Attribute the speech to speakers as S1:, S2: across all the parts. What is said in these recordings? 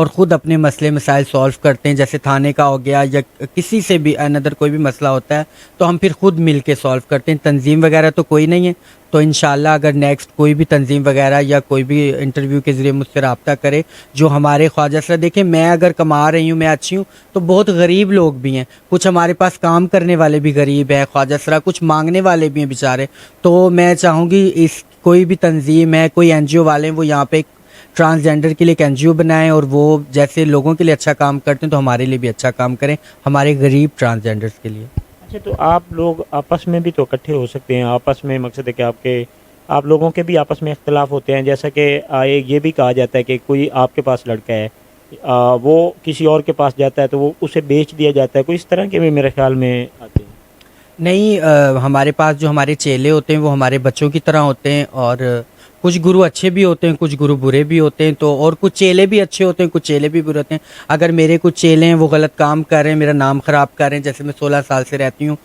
S1: اور خود اپنے مسئلے مسائل سولو کرتے ہیں. جیسے تھانے کا ہو گیا یا کسی سے بھی اندر کوئی بھی مسئلہ ہوتا ہے تو ہم پھر خود مل کے سولو کرتے ہیں. تنظیم وغیرہ تو کوئی نہیں ہے, تو انشاءاللہ اگر نیکسٹ کوئی بھی تنظیم وغیرہ یا کوئی بھی انٹرویو کے ذریعے مجھ سے رابطہ کرے جو ہمارے خواجہ سرا, دیکھیں میں اگر کما رہی ہوں, میں اچھی ہوں, تو بہت غریب لوگ بھی ہیں, کچھ ہمارے پاس کام کرنے والے بھی غریب ہیں خواجہ سرا, کچھ مانگنے والے بھی ہیں بیچارے. تو میں چاہوں گی اس کوئی بھی تنظیم ہے, کوئی این جی او والے ہیں, وہ یہاں پہ ٹرانسجینڈر کے لیے ایک این جی او بنائیں اور وہ جیسے لوگوں کے لیے اچھا کام کرتے ہیں تو ہمارے لیے بھی اچھا کام کریں, ہمارے غریب ٹرانسجینڈرس کے لیے.
S2: اچھا, تو آپ لوگ آپس میں بھی تو اکٹھے ہو سکتے ہیں, آپس میں مقصد ہے کہ آپ لوگوں کے بھی آپس میں اختلاف ہوتے ہیں, جیسا کہ یہ بھی کہا جاتا ہے کہ کوئی آپ کے پاس لڑکا ہے, وہ کسی اور کے پاس جاتا ہے تو وہ اسے بیچ دیا جاتا ہے, کوئی اس طرح کے بھی میرے خیال میں آتے ہیں.
S1: نہیں, ہمارے پاس جو ہمارے چیلے ہوتے ہیں وہ ہمارے بچوں کی طرح ہوتے ہیں, اور کچھ گرو اچھے بھی ہوتے ہیں, کچھ گرو برے بھی ہوتے ہیں, تو اور کچھ چیلے بھی اچھے ہوتے ہیں, کچھ چیلے بھی برے ہوتے ہیں. اگر میرے کچھ چیلے ہیں وہ غلط کام کر رہے ہیں, میرا نام خراب کر رہے ہیں, جیسے میں 16 سال سے رہتی ہوں,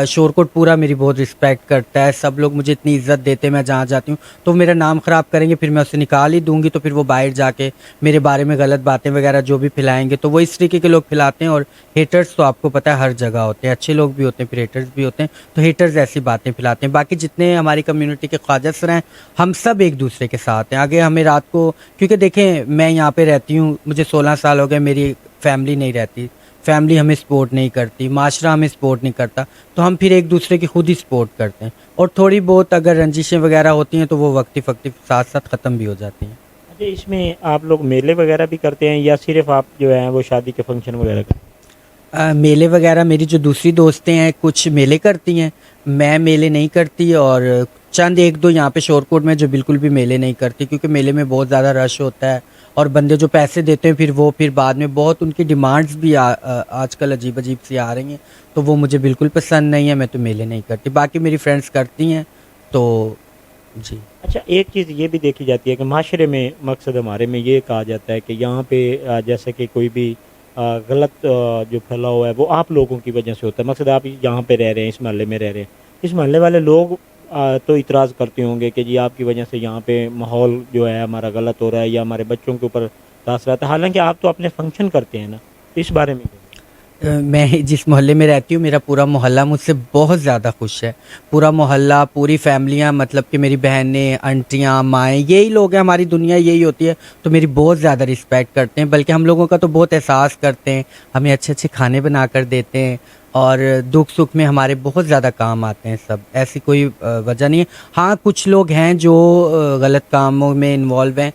S1: شورکوٹ پورا میری بہت رسپیکٹ کرتا ہے, سب لوگ مجھے اتنی عزت دیتے ہیں, میں جہاں جاتی ہوں تو میرا نام خراب کریں گے, پھر میں اسے نکال ہی دوں گی, تو پھر وہ باہر جا کے میرے بارے میں غلط باتیں وغیرہ جو بھی پھیلائیں گے, تو وہ اس طریقے کے لوگ پھیلاتے ہیں. اور ہیٹرز تو آپ کو پتہ ہے ہر جگہ ہوتے ہیں, اچھے لوگ بھی ہوتے ہیں, پھر ہیٹرز بھی ہوتے ہیں, تو ہیٹرز ایسی باتیں پھیلاتے ہیں. باقی جتنے ہماری کمیونٹی کے خواجہ سر ہیں ہم سب ایک دوسرے کے ساتھ ہیں. آگے ہمیں رات کو, کیونکہ دیکھیں میں یہاں پہ رہتی ہوں, مجھے 16 سال ہو گئے, میری فیملی نہیں رہتی, فیملی ہمیں سپورٹ نہیں کرتی, معاشرہ ہمیں سپورٹ نہیں کرتا, تو ہم پھر ایک دوسرے کی خود ہی سپورٹ کرتے ہیں. اور تھوڑی بہت اگر رنجشیں وغیرہ ہوتی ہیں تو وہ وقتی ساتھ ساتھ ختم بھی ہو جاتی ہیں.
S2: اچھا, اس میں آپ لوگ میلے وغیرہ بھی کرتے ہیں یا صرف آپ جو ہیں وہ شادی کے فنکشن وغیرہ کرتے ہیں؟
S1: میلے وغیرہ میری جو دوسری دوستیں ہیں کچھ میلے کرتی ہیں, میں میلے نہیں کرتی, اور چند ایک دو یہاں پہ شورکوٹ میں جو بالکل بھی میلے نہیں کرتی, کیونکہ میلے میں بہت زیادہ رش ہوتا ہے, اور بندے جو پیسے دیتے ہیں پھر بعد میں بہت ان کی ڈیمانڈز بھی آج کل عجیب عجیب سی آ رہی ہیں, تو وہ مجھے بالکل پسند نہیں ہے, میں تو میلے نہیں کرتی. باقی میری فرینڈس کرتی ہیں تو جی.
S2: اچھا, ایک چیز یہ بھی دیکھی جاتی ہے کہ معاشرے میں مقصد ہمارے میں یہ کہا جاتا ہے کہ یہاں پہ جیسے کہ کوئی بھی غلط جو پھیلا ہوا ہے وہ آپ لوگوں کی وجہ سے ہوتا ہے. مقصد آپ یہاں پہ رہ رہے ہیں, اس محلے میں رہ رہے ہیں, اس محلے والے لوگ تو اعتراض کرتے ہوں گے کہ جی آپ کی وجہ سے یہاں پہ ماحول جو ہے ہمارا غلط ہو رہا ہے یا ہمارے بچوں کے اوپر تاثرات ہے, حالانکہ آپ تو اپنے فنکشن کرتے ہیں نا, اس بارے میں
S1: میں جس محلے میں رہتی ہوں میرا پورا محلہ مجھ سے بہت زیادہ خوش ہے. پورا محلہ, پوری فیملیاں, مطلب کہ میری بہنیں, انٹیاں, مائیں, یہی لوگ ہیں, ہماری دنیا یہی ہوتی ہے, تو میری بہت زیادہ رسپیکٹ کرتے ہیں. بلکہ ہم لوگوں کا تو بہت احساس کرتے ہیں, ہمیں اچھے اچھے کھانے بنا کر دیتے ہیں, اور دکھ سکھ میں ہمارے بہت زیادہ کام آتے ہیں سب. ایسی کوئی وجہ نہیں ہے. ہاں کچھ لوگ ہیں جو غلط کاموں میں انوالو ہیں,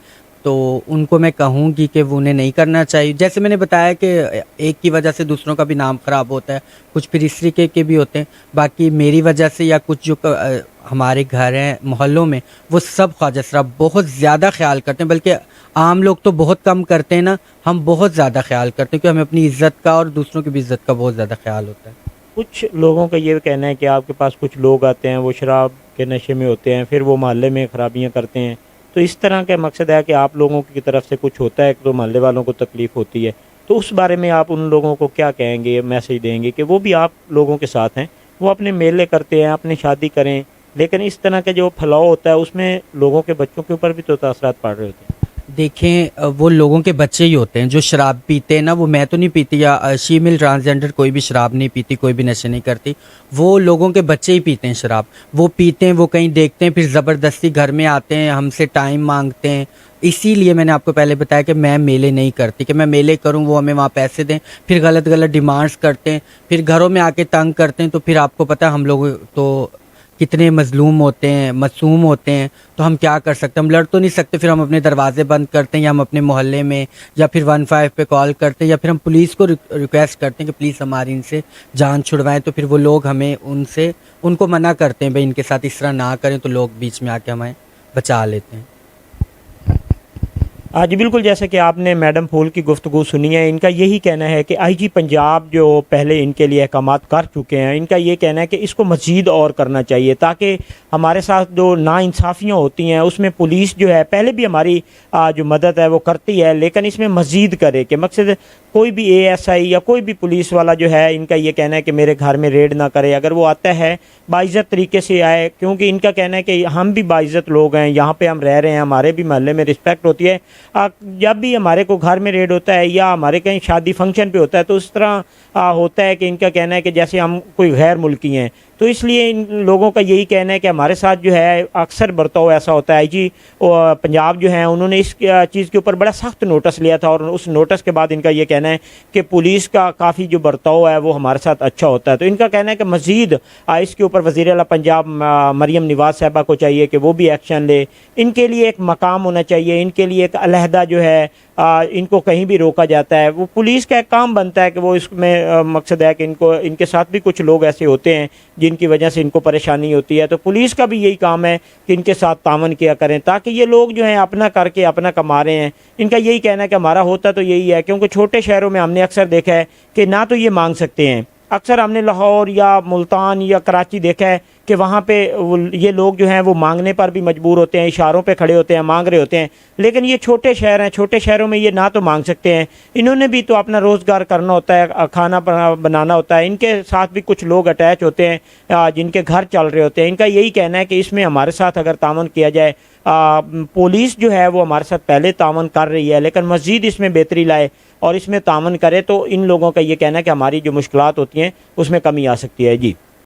S1: تو ان کو میں کہوں گی کہ وہ انہیں نہیں کرنا چاہیے. جیسے میں نے بتایا کہ ایک کی وجہ سے دوسروں کا بھی نام خراب ہوتا ہے, کچھ پھر اس طریقے کے بھی ہوتے ہیں. باقی میری وجہ سے یا کچھ جو ہمارے گھر ہیں محلوں میں, وہ سب خواجہ سرا بہت زیادہ خیال کرتے ہیں. بلکہ عام لوگ تو بہت کم کرتے ہیں نا, ہم بہت زیادہ خیال کرتے ہیں, کہ ہمیں اپنی عزت کا اور دوسروں کی بھی عزت کا بہت زیادہ خیال ہوتا ہے.
S2: کچھ لوگوں کا یہ کہنا ہے کہ آپ کے پاس کچھ لوگ آتے ہیں وہ شراب کے نشے میں ہوتے ہیں, پھر وہ محلے میں خرابیاں کرتے ہیں, تو اس طرح کا مقصد ہے کہ آپ لوگوں کی طرف سے کچھ ہوتا ہے تو محلے والوں کو تکلیف ہوتی ہے, تو اس بارے میں آپ ان لوگوں کو کیا کہیں گے, میسج دیں گے کہ وہ بھی آپ لوگوں کے ساتھ ہیں, وہ اپنے میلے کرتے ہیں, اپنی شادی کریں, لیکن اس طرح کا جو پھیلاؤ ہوتا ہے اس میں لوگوں کے بچوں کے اوپر بھی تو تاثرات پڑ رہے ہوتے ہیں.
S1: دیکھیں وہ لوگوں کے بچے ہی ہوتے ہیں جو شراب پیتے ہیں نا, وہ میں تو نہیں پیتی, یا شیمل ٹرانسجینڈر کوئی بھی شراب نہیں پیتی, کوئی بھی نشے نہیں کرتی, وہ لوگوں کے بچے ہی پیتے ہیں شراب. وہ پیتے ہیں, وہ کہیں دیکھتے ہیں, پھر زبردستی گھر میں آتے ہیں, ہم سے ٹائم مانگتے ہیں. اسی لیے میں نے آپ کو پہلے بتایا کہ میں میلے نہیں کرتی, کہ میں میلے کروں وہ ہمیں وہاں پیسے دیں, پھر غلط غلط ڈیمانڈس کرتے ہیں, پھر گھروں میں آ کے تنگ کرتے ہیں. تو پھر آپ کو پتہ ہے ہم لوگ تو کتنے مظلوم ہوتے ہیں, معصوم ہوتے ہیں, تو ہم کیا کر سکتے ہیں, ہم لڑ تو نہیں سکتے. پھر ہم اپنے دروازے بند کرتے ہیں, یا ہم اپنے محلے میں یا پھر 15 پہ کال کرتے ہیں, یا پھر ہم پولیس کو ریکویسٹ کرتے ہیں کہ پلیز ہماری ان سے جان چھڑوائیں. تو پھر وہ لوگ ہمیں ان کو منع کرتے ہیں, بھائی ان کے ساتھ اس طرح نہ کریں, تو لوگ بیچ میں آ کے ہمیں بچا لیتے ہیں.
S2: جی بالکل, جیسا کہ آپ نے میڈم پھول کی گفتگو سنی ہے, ان کا یہی کہنا ہے کہ آئی جی پنجاب جو پہلے ان کے لیے احکامات کر چکے ہیں, ان کا یہ کہنا ہے کہ اس کو مزید اور کرنا چاہیے, تاکہ ہمارے ساتھ جو ناانصافیاں ہوتی ہیں اس میں پولیس جو ہے پہلے بھی ہماری جو مدد ہے وہ کرتی ہے, لیکن اس میں مزید کرے. کہ مقصد کوئی بھی اے ایس آئی یا کوئی بھی پولیس والا جو ہے, ان کا یہ کہنا ہے کہ میرے گھر میں ریڈ نہ کرے, اگر وہ آتا ہے باعزت طریقے سے آئے, کیونکہ ان کا کہنا ہے کہ ہم بھی باعزت لوگ ہیں, یہاں پہ ہم رہ رہے ہیں, ہمارے بھی محلے میں رسپیکٹ ہوتی ہے, جب بھی ہمارے کو گھر میں ریڈ ہوتا ہے یا ہمارے کہیں شادی فنکشن پہ ہوتا ہے تو اس طرح ہوتا ہے کہ ان کا کہنا ہے کہ جیسے ہم کوئی غیر ملکی ہیں، تو اس لیے ان لوگوں کا یہی کہنا ہے کہ ہمارے ساتھ جو ہے اکثر برتاؤ ایسا ہوتا ہے جی۔ پنجاب جو ہے انہوں نے اس چیز کے اوپر بڑا سخت نوٹس لیا تھا، اور اس نوٹس کے بعد ان کا یہ کہنا ہے کہ پولیس کا کافی جو برتاؤ ہے وہ ہمارے ساتھ اچھا ہوتا ہے۔ تو ان کا کہنا ہے کہ مزید اس کے اوپر وزیر اعلیٰ پنجاب مریم نواز صاحبہ کو چاہیے کہ وہ بھی ایکشن لے، ان کے لیے ایک مقام ہونا چاہیے، ان کے لیے ایک علیحدہ جو ہے ان کو کہیں بھی روکا جاتا ہے، وہ پولیس کا ایک کام بنتا ہے کہ وہ اس میں مقصد ہے کہ ان کے ساتھ بھی کچھ لوگ ایسے ہوتے ہیں جن کی وجہ سے ان کو پریشانی ہوتی ہے، تو پولیس کا بھی یہی کام ہے کہ ان کے ساتھ تعاون کیا کریں تاکہ یہ لوگ جو ہیں اپنا کر کے اپنا کما رہے ہیں۔ ان کا یہی کہنا ہے کہ ہمارا ہوتا تو یہی ہے، کیونکہ چھوٹے شہروں میں ہم نے اکثر دیکھا ہے کہ نہ تو یہ مانگ سکتے ہیں، اکثر ہم نے لاہور یا ملتان یا کراچی دیکھا ہے کہ وہاں پہ یہ لوگ جو ہیں وہ مانگنے پر بھی مجبور ہوتے ہیں، اشاروں پہ کھڑے ہوتے ہیں، مانگ رہے ہوتے ہیں، لیکن یہ چھوٹے شہر ہیں، چھوٹے شہروں میں یہ نہ تو مانگ سکتے ہیں، انہوں نے بھی تو اپنا روزگار کرنا ہوتا ہے، کھانا بنانا ہوتا ہے، ان کے ساتھ بھی کچھ لوگ اٹیچ ہوتے ہیں جن کے گھر چل رہے ہوتے ہیں۔ ان کا یہی کہنا ہے کہ اس میں ہمارے ساتھ اگر تعاون کیا جائے، پولیس جو ہے وہ ہمارے ساتھ پہلے تعاون کر رہی ہے لیکن مزید اس میں بہتری لائے اور اس میں تعاون کرے تو ان لوگوں کا یہ کہنا ہے کہ ہماری جو مشکلات ہوتی ہیں اس میں کمی آ سکتی ہے۔ جی